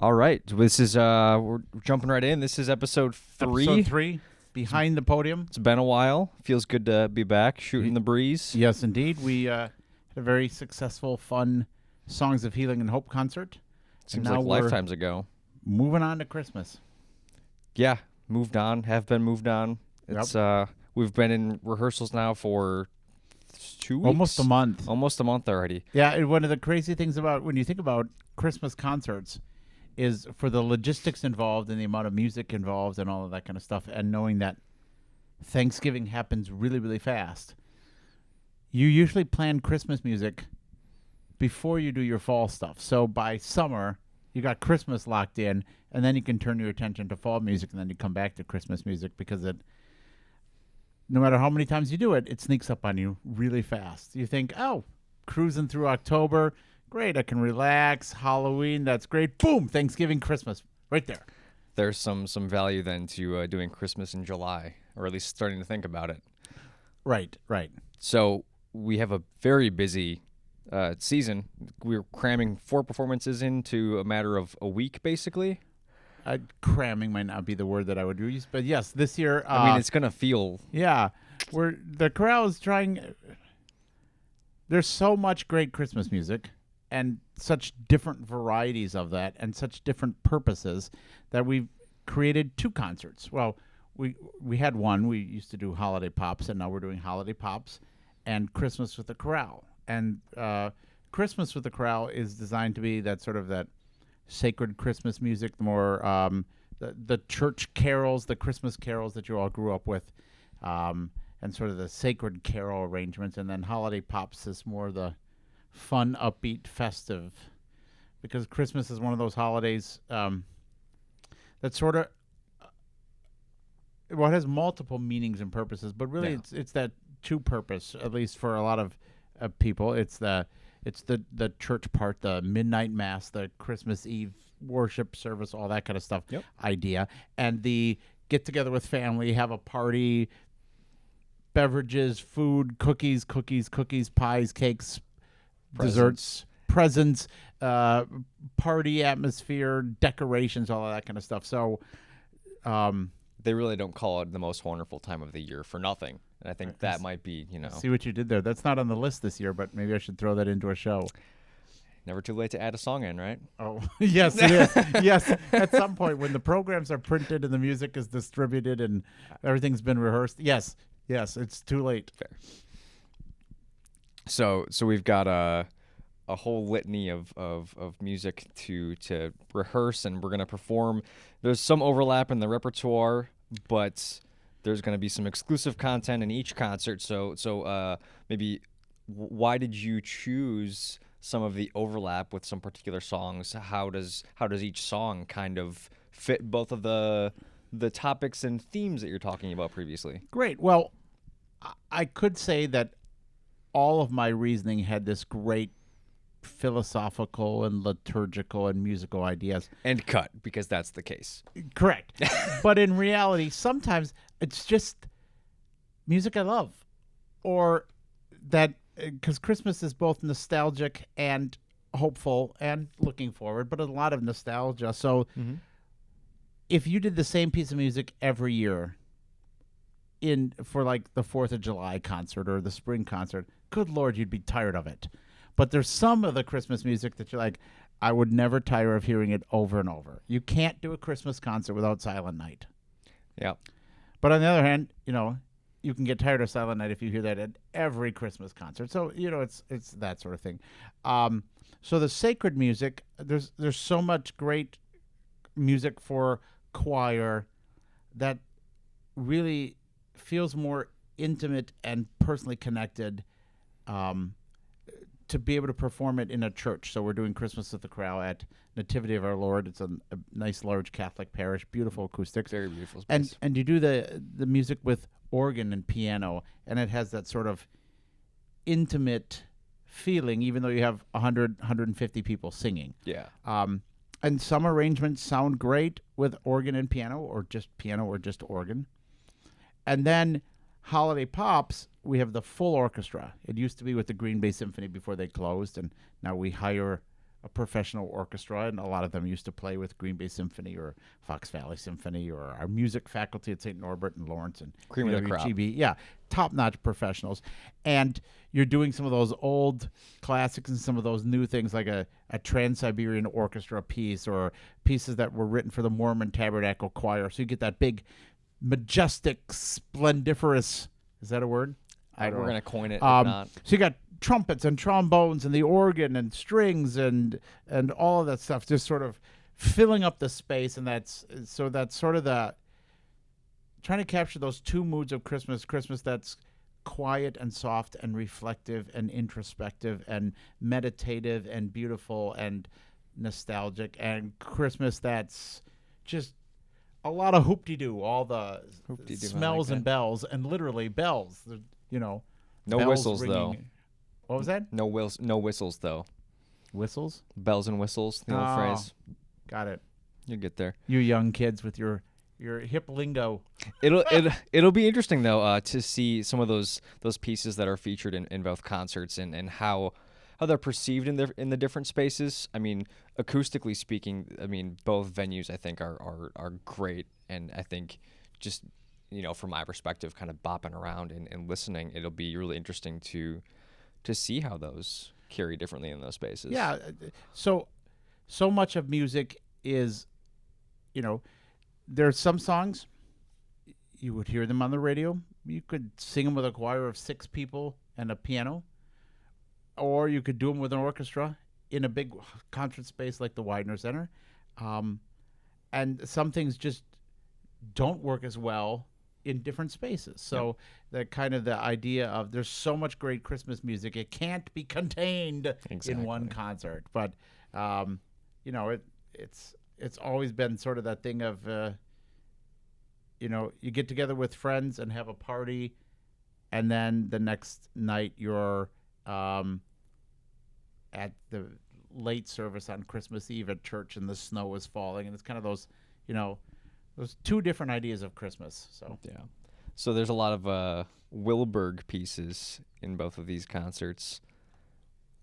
All right. This is we're jumping right in. This is episode 3. Episode 3, Behind the Podium. It's been a while. Feels good to be back, shooting the breeze. Yes, indeed. We had a very successful, fun Songs of Healing and Hope concert. Seems and now like we're lifetimes ago. moving on to Christmas. Yeah, moved on. Have been moved on. It's we've been in rehearsals now for 2 weeks. Almost a month. Almost a month already. Yeah, and one of the crazy things about when you think about Christmas concerts is for the logistics involved and the amount of music involved and all of that kind of stuff, and knowing that Thanksgiving happens really, really fast. You usually plan Christmas music before you do your fall stuff. So by summer, you got Christmas locked in, and then you can turn your attention to fall music, and then you come back to Christmas music because no matter how many times you do it, it sneaks up on you really fast. You think, oh, cruising through October, great, I can relax. Halloween, that's great. Boom, Thanksgiving, Christmas, right there. There's some value then to doing Christmas in July, or at least starting to think about it. Right. So we have a very busy season. We're cramming 4 performances into a matter of a week, basically. Cramming might not be the word that I would use, but yes, this year. I mean, it's gonna feel. Yeah, the Chorale is trying. There's so much great Christmas music, and such different varieties of that, and such different purposes that we've created 2 concerts. Well, we had one. We used to do Holiday Pops, and now we're doing Holiday Pops and Christmas with the Chorale. And Christmas with the Chorale is designed to be that sort of that sacred Christmas music, the more the church carols, the Christmas carols that you all grew up with, and sort of the sacred carol arrangements. And then Holiday Pops is more the fun, upbeat, festive, because Christmas is one of those holidays that sort of it has multiple meanings and purposes, but really it's that 2 purpose, at least for a lot of people. It's the church part, the midnight mass, the Christmas Eve worship service, all that kind of stuff idea, and the get together with family, have a party, beverages, food, cookies, pies, cakes, desserts, presents, party atmosphere, decorations, all of that kind of stuff. So they really don't call it the most wonderful time of the year for nothing. And I think that might be, See what you did there. That's not on the list this year, but maybe I should throw that into a show. Never too late to add a song in, right? Oh, yes, it is. Yes, at some point when the programs are printed and the music is distributed and everything's been rehearsed. Yes, it's too late. Fair. So we've got a whole litany of music to rehearse, and we're going to perform. There's some overlap in the repertoire, but there's going to be some exclusive content in each concert. So maybe why did you choose some of the overlap with some particular songs? How does each song kind of fit both of the topics and themes that you're talking about previously? Great. Well, I could say that all of my reasoning had this great philosophical and liturgical and musical ideas. And cut, because that's the case. Correct. But in reality, sometimes it's just music I love. Or that, because Christmas is both nostalgic and hopeful and looking forward, but a lot of nostalgia. So if you did the same piece of music every year for like the 4th of July concert or the spring concert, good Lord, you'd be tired of it. But there's some of the Christmas music that you're like, I would never tire of hearing it over and over. You can't do a Christmas concert without Silent Night. Yeah. But on the other hand, you can get tired of Silent Night if you hear that at every Christmas concert. So, it's that sort of thing. So the sacred music, there's so much great music for choir that really feels more intimate and personally connected to be able to perform it in a church. So we're doing Christmas with the Chorale at Nativity of Our Lord. It's a nice, large Catholic parish, beautiful acoustics. Very beautiful space. And you do the music with organ and piano, and it has that sort of intimate feeling, even though you have 100, 150 people singing. Yeah. And some arrangements sound great with organ and piano or just organ. And then Holiday Pops, we have the full orchestra. It used to be with the Green Bay Symphony before they closed, and now we hire a professional orchestra, and a lot of them used to play with Green Bay Symphony or Fox Valley Symphony or our music faculty at St. Norbert and Lawrence and Cream of the crop. WGB. Yeah, top-notch professionals. And you're doing some of those old classics and some of those new things like a Trans-Siberian Orchestra piece or pieces that were written for the Mormon Tabernacle Choir. So you get that big, majestic, splendiferous, is that a word? I don't We're know. going to coin it, if So not. you got trumpets and trombones and the organ and strings and all of that stuff just sort of filling up the space, and that's sort of the trying to capture those two moods of Christmas that's quiet and soft and reflective and introspective and meditative and beautiful and nostalgic, and Christmas that's just a lot of hoop-de-doo, all the Hoop-de-doo, I smells like and that. bells, and literally bells, you know. No bells whistles, ringing. though. What was that? No whistles, though. Whistles? Bells and whistles, the old Oh. phrase. Got it. You get there. You young kids with your hip lingo. It'll be interesting though to see some of those pieces that are featured in both concerts and how they're perceived in the different spaces. I mean, acoustically speaking, I mean both venues I think are great, and I think just from my perspective, kind of bopping around and listening, it'll be really interesting to see how those carry differently in those spaces. Yeah. So much of music is, there's some songs you would hear them on the radio. You could sing them with a choir of 6 people and a piano, or you could do them with an orchestra in a big concert space like the Widener Center. And some things just don't work as well in different spaces. So the kind of the idea of there's so much great Christmas music, it can't be contained in one concert. But it's always been sort of that thing of you get together with friends and have a party, and then the next night you're at the late service on Christmas Eve at church and the snow is falling, and it's kind of those those two different ideas of Christmas. So yeah. So there's a lot of Wilberg pieces in both of these concerts.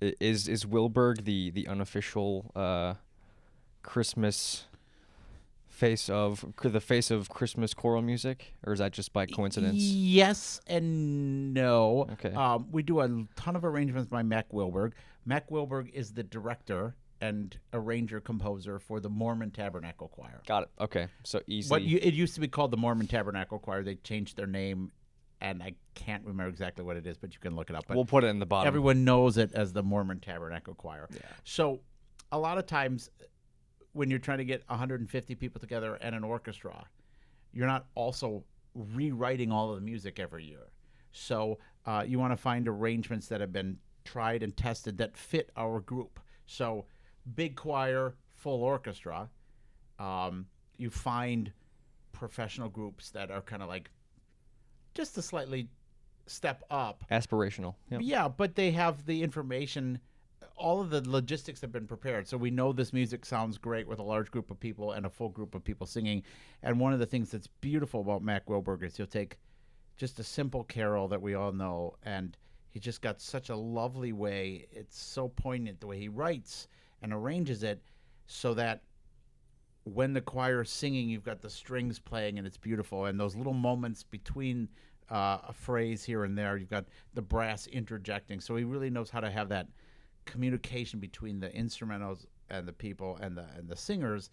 Is Wilberg the unofficial Christmas face of Christmas choral music, or is that just by coincidence? Yes and no. Okay. We do a ton of arrangements by Mac Wilberg. Mac Wilberg is the director and arranger-composer for the Mormon Tabernacle Choir. Got it. Okay. So easy. It used to be called the Mormon Tabernacle Choir. They changed their name, and I can't remember exactly what it is, but you can look it up. But we'll put it in the bottom. everyone knows it as the Mormon Tabernacle Choir. Yeah. So a lot of times when you're trying to get 150 people together and an orchestra, you're not also rewriting all of the music every year. So you want to find arrangements that have been tried and tested that fit our group. So big choir, full orchestra. You find professional groups that are kind of like just a slightly step up. Aspirational. Yep. Yeah, but they have the information. All of the logistics have been prepared. So we know this music sounds great with a large group of people and a full group of people singing. And one of the things that's beautiful about Mac Wilberg is he'll take just a simple carol that we all know, and he just got such a lovely way. It's so poignant the way he writes and arranges it so that when the choir is singing, you've got the strings playing, and it's beautiful. And those little moments between a phrase here and there, you've got the brass interjecting. So he really knows how to have that communication between the instrumentals and the people and the singers.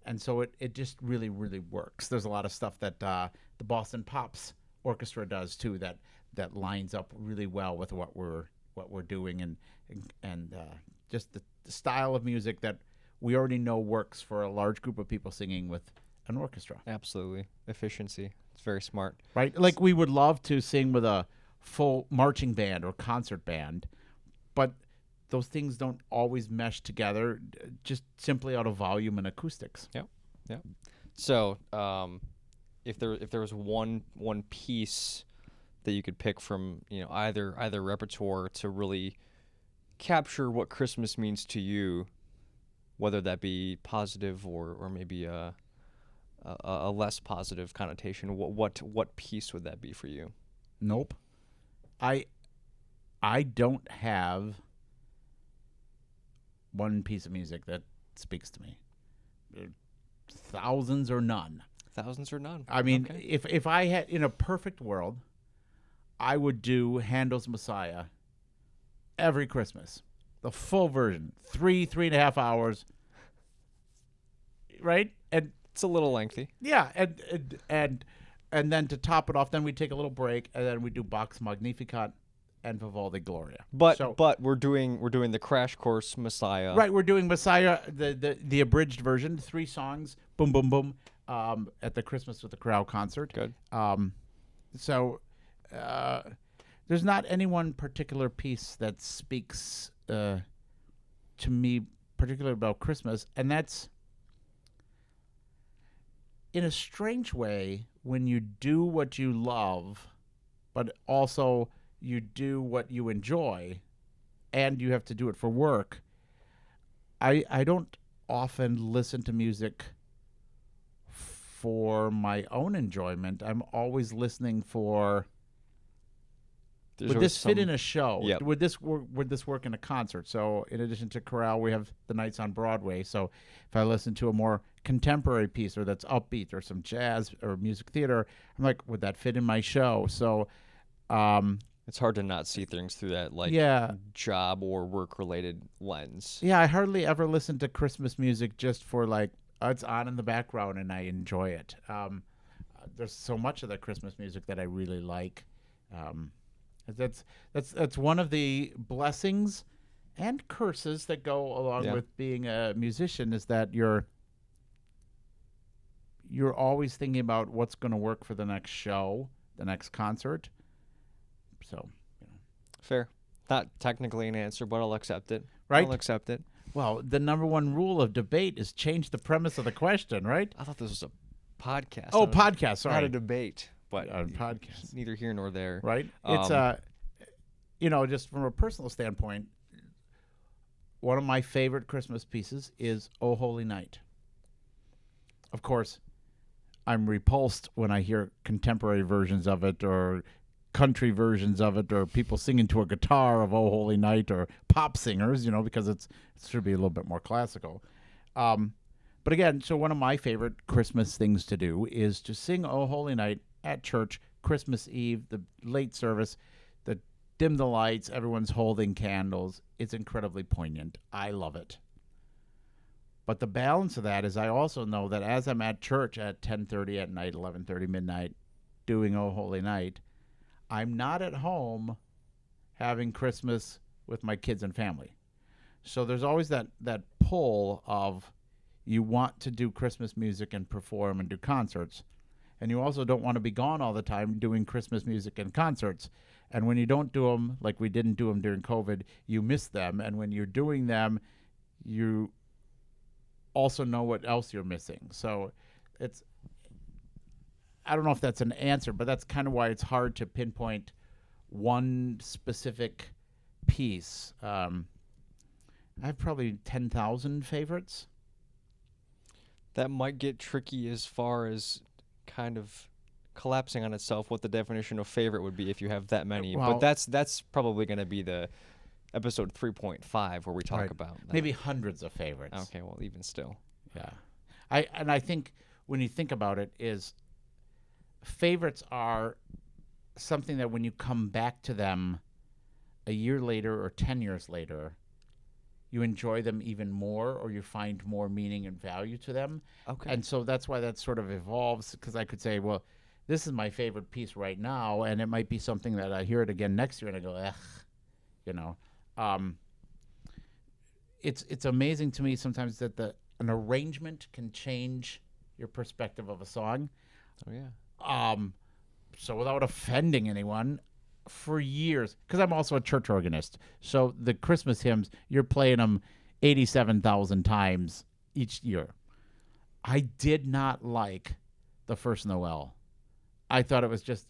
And so it just really, really works. There's a lot of stuff that the Boston Pops Orchestra does too that lines up really well with what we're doing, and just the style of music that we already know works for a large group of people singing with an orchestra. Absolutely. Efficiency. It's very smart. Right? Like we would love to sing with a full marching band or concert band, but those things don't always mesh together just simply out of volume and acoustics. Yep. Yep. So, if there was one piece that you could pick from either repertoire to really capture what Christmas means to you, whether that be positive or maybe a less positive connotation, what piece would that be for you? Nope. I don't have one piece of music that speaks to me. Thousands or none. Thousands or none. I mean, Okay. if I had, in a perfect world, I would do Handel's Messiah every Christmas. The full version. 3.5 hours. Right? And It's a little lengthy. yeah, and then to top it off, then we take a little break, and then we do Bach's Magnificat and Vivaldi Gloria. But So- but we're doing the crash course Messiah. Right, we're doing Messiah, the abridged version, 3 songs, boom, boom, boom, at the Christmas with the Chorale concert. Good. So there's not any one particular piece that speaks to me particularly about Christmas, and that's, in a strange way, when you do what you love, but also you do what you enjoy, and you have to do it for work. I don't often listen to music for my own enjoyment. I'm always listening for, There's would always this fit some- in a show? Yep. Would this work in a concert? So in addition to Chorale, we have the nights on Broadway. So if I listen to a more contemporary piece or that's upbeat or some jazz or music theater, I'm like, would that fit in my show? So It's hard to not see things through that yeah. job or work related lens. Yeah, I hardly ever listen to Christmas music just for it's on in the background and I enjoy it. There's so much of the Christmas music that I really like. That's one of the blessings and curses that go along Yeah. with being a musician, is that you're always thinking about what's going to work for the next show, the next concert. So, Fair. Not technically an answer, but I'll accept it. Right? I'll accept it. well, the number one rule of debate is change the premise of the question, right? I thought this was a podcast. Oh, not podcast, Not sorry. a debate, but Podcast. neither here nor there. Right? It's just from a personal standpoint, one of my favorite Christmas pieces is "O Holy Night." Of course, I'm repulsed when I hear contemporary versions of it or country versions of it or people singing to a guitar of "O Holy Night" or pop singers, because it should be a little bit more classical. But again, so one of my favorite Christmas things to do is to sing "O Holy Night" at church, Christmas Eve, the late service, dim the lights, everyone's holding candles. It's incredibly poignant. I love it. But the balance of that is I also know that as I'm at church at 10:30 at night, 11:30 midnight, doing "O Holy Night," I'm not at home having Christmas with my kids and family. So there's always that pull of, you want to do Christmas music and perform and do concerts, and you also don't want to be gone all the time doing Christmas music and concerts. And when you don't do them, like we didn't do them during COVID, you miss them. And when you're doing them, you also know what else you're missing. So I don't know if that's an answer, but that's kind of why it's hard to pinpoint one specific piece. I have probably 10,000 favorites. That might get tricky as far as kind of collapsing on itself what the definition of favorite would be if you have that many. Well- But that's probably going to be the episode 3.5 where we talk Right. about that. Maybe hundreds of favorites. Okay, well, even still. Yeah. I think when you think about it, is favorites are something that when you come back to them a year later or 10 years later, you enjoy them even more, or you find more meaning and value to them. Okay. And so that's why that sort of evolves, because I could say, well, this is my favorite piece right now, and it might be something that I hear it again next year and I go, It's amazing to me sometimes that an arrangement can change your perspective of a song. Oh, yeah. So without offending anyone, for years, because I'm also a church organist, so the Christmas hymns, you're playing them 87,000 times each year. I did not like the first Noel. I thought it was just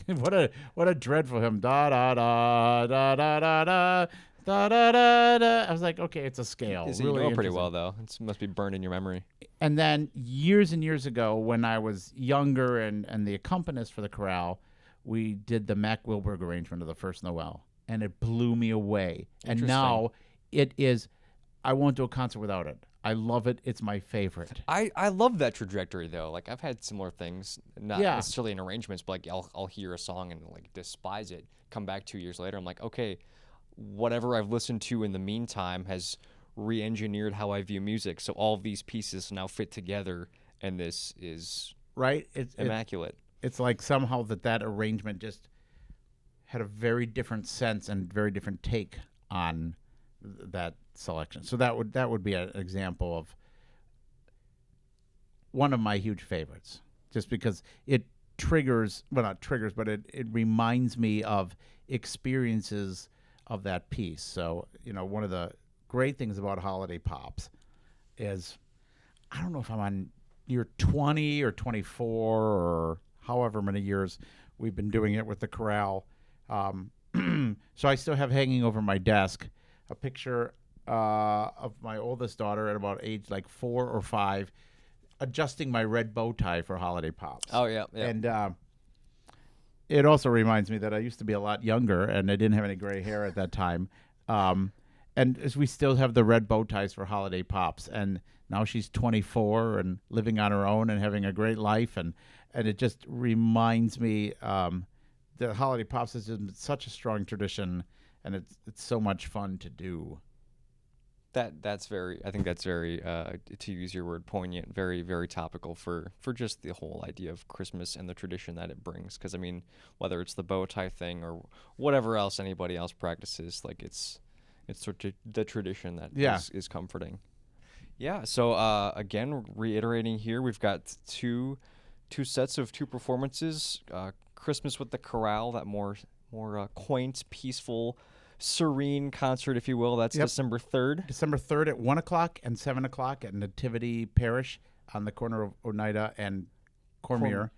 what a dreadful hymn. Da da da da da da da da da da da. I was like, okay, it's a scale. You Really know it pretty interesting. well, though. It must be burned in your memory. And then years and years ago, when I was younger and the accompanist for the chorale, we did the Mac Wilberg arrangement of the first Noel, and it blew me away. And Interesting. now it is. I won't do a concert without it. I love it. It's my favorite. I love that trajectory though. Like I've had similar things, not Yeah. necessarily in arrangements, but like I'll hear a song and like despise it. Come back 2 years later, I'm like, okay, whatever I've listened to in the meantime has re-engineered how I view music. So all of these pieces now fit together, and this is Right? It's immaculate. it's like somehow that arrangement just had a very different sense and very different take on that selection. So that would be an example of one of my huge favorites, just because it triggers, well, not triggers, but it reminds me of experiences of that piece. So, one of the great things about Holiday Pops is, I don't know if I'm on year 20 or 24 or however many years we've been doing it with the chorale. So I still have hanging over my desk a picture of my oldest daughter at about age like 4 or 5 adjusting my red bow tie for Holiday Pops. Oh yeah. And it also reminds me that I used to be a lot younger and I didn't have any gray hair at that time. And as we still have the red bow ties for Holiday Pops. And now she's 24 and living on her own and having a great life. And it just reminds me that Holiday Pops is just such a strong tradition, and it's so much fun to do. That's very, I think that's very, to use your word, poignant, very, very topical for just the whole idea of Christmas and the tradition that it brings. Because, I mean, whether it's the bow tie thing or whatever else anybody else practices, like it's sort of the tradition that is comforting. Yeah, so again, reiterating here, we've got two sets of 2 performances. Christmas with the Chorale, that more quaint, peaceful, serene concert, if you will. That's December 3rd. December 3rd at 1 o'clock and 7 o'clock at Nativity Parish on the corner of Oneida and Cormier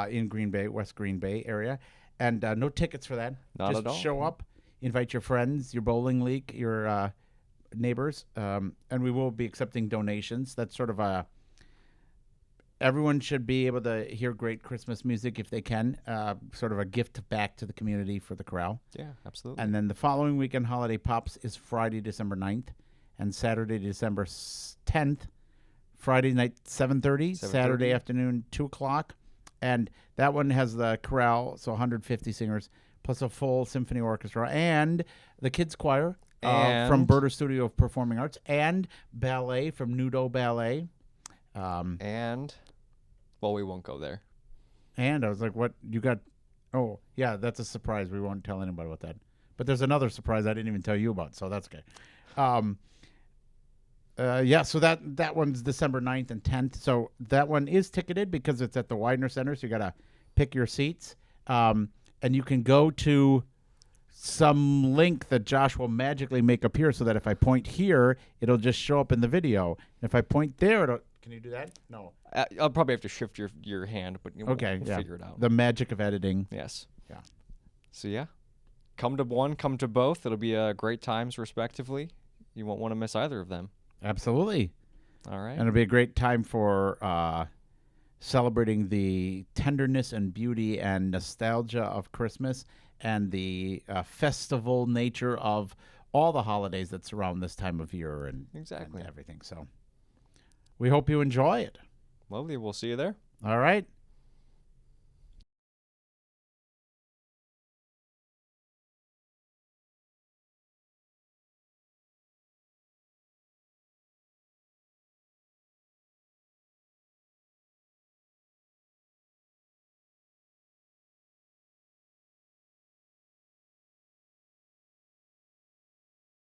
in Green Bay, West Green Bay area. And no tickets for that. Not Just at all. show up, invite your friends, your bowling league, your neighbors, and we will be accepting donations. That's sort of everyone should be able to hear great Christmas music if they can. Sort of a gift back to the community for the chorale. Yeah, absolutely. And then the following weekend, Holiday Pops is Friday, December 9th, and Saturday, December 10th. Friday night, 7:30. Saturday afternoon, 2 o'clock. And that one has the chorale, so 150 singers, plus a full symphony orchestra, and the kids' choir from Berta Studio of Performing Arts, and ballet from Nudo Ballet. And, well, we won't go there. And I was like, what? You got... Oh, yeah, that's a surprise. We won't tell anybody about that. But there's another surprise I didn't even tell you about, so that's okay. So that one's December 9th and 10th. So that one is ticketed because it's at the Widener Center, so you got to pick your seats. And you can go to some link that Josh will magically make appear so that if I point here, it'll just show up in the video. And if I point there, it'll... Can you do that? No. I'll probably have to shift your hand, but we'll figure it out. The magic of editing. Yes. Yeah. So, yeah. Come to one, come to both. It'll be great times, respectively. You won't want to miss either of them. Absolutely. All right. And it'll be a great time for celebrating the tenderness and beauty and nostalgia of Christmas and the festival nature of all the holidays that surround this time of year and Exactly. everything. So we hope you enjoy it. Lovely. We'll see you there. All right.